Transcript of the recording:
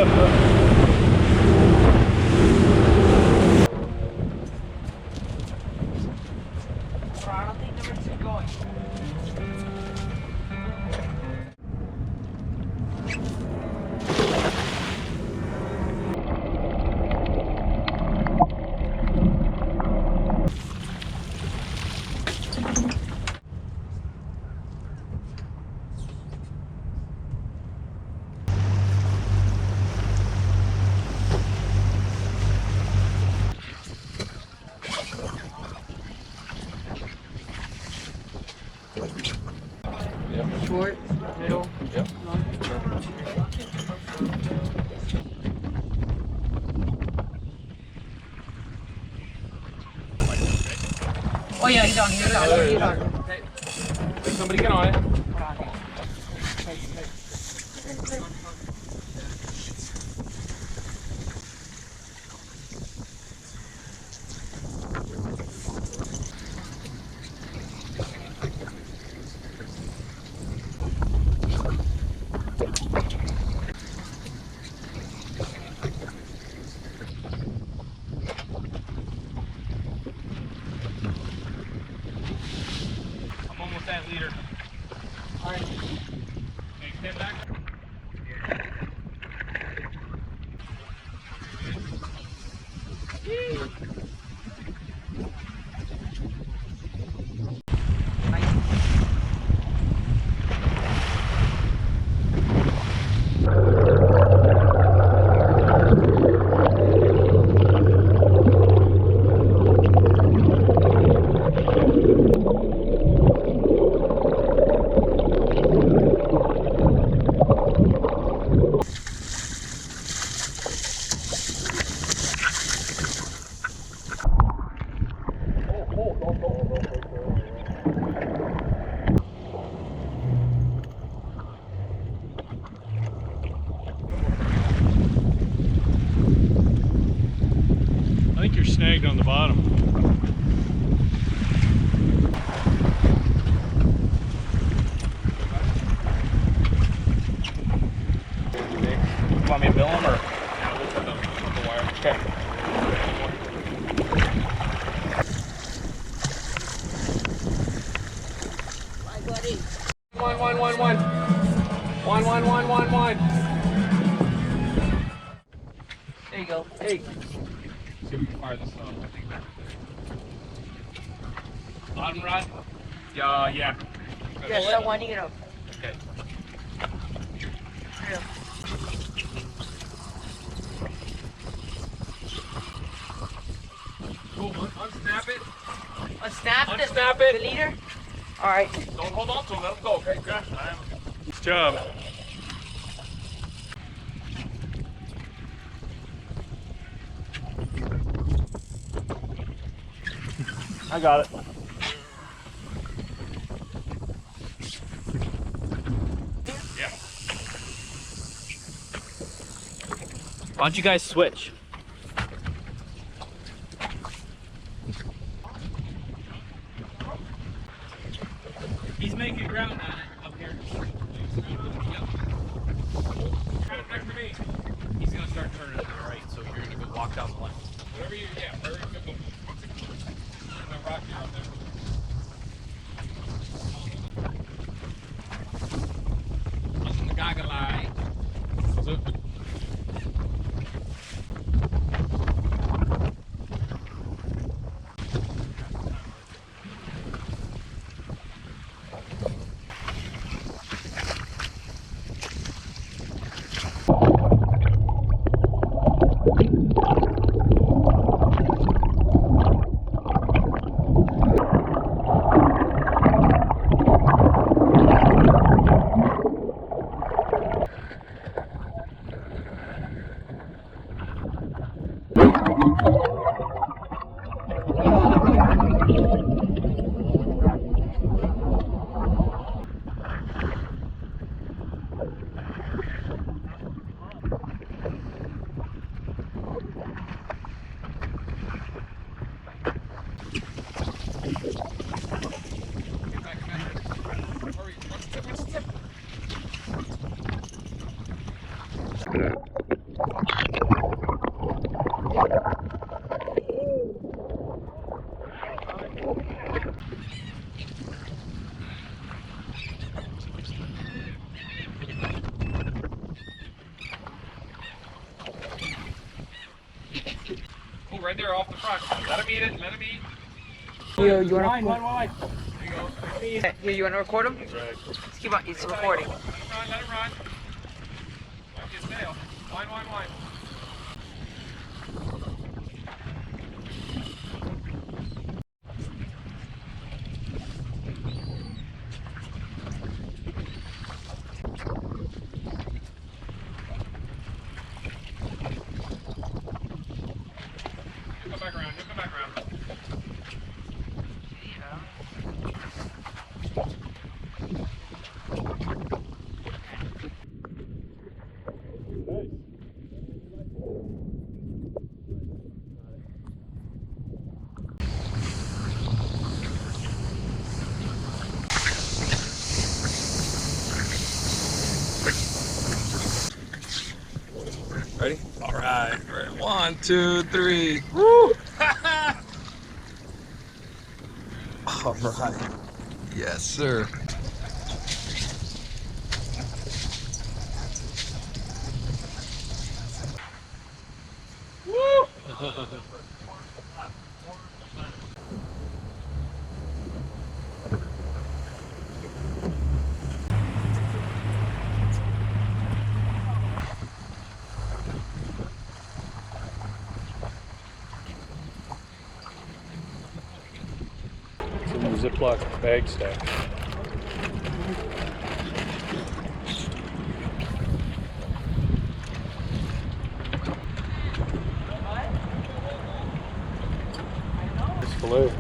I don't think number 2 going. Yep. Short, middle, Yep. long. Oh yeah, he's on. He's on. He's on. Okay. Somebody get on it. I'm almost that leader. All right. Okay, step back. I think you're snagged on the bottom. You want me to bill him or? Yeah, we'll put the wire. Okay. Bye, buddy. One. There you go. Hey. See if we can fire this up. Bottom rod? Yeah. Yeah, start winding it up. Okay. Yeah. Cool. Unsnap it. Unsnap it. the leader. All right. Don't hold on to him. Let him go. Okay. Good. Nice job. I got it. Yeah. Why don't you guys switch? He's making ground on it up here. Yep. Turn next to me. He's gonna start turning to the right, so you're gonna go walk down the left. Whatever you, yeah, wherever you go. There's no rock here out there. Listen to Gaga lie. So, Oh, right there off the front. Let him eat it. Let him eat. Here, you wanna Line. There you go. Here, you wanna record him? That's right. Let's keep on. It's recording. Let him run. Let him run. Watch his tail. Line. You'll come back around. You'll come back around. Ready? All right. 1, 2, 3. Woo! All right. Yes, sir. Woo! It's in the Ziploc bag stack. It's filet.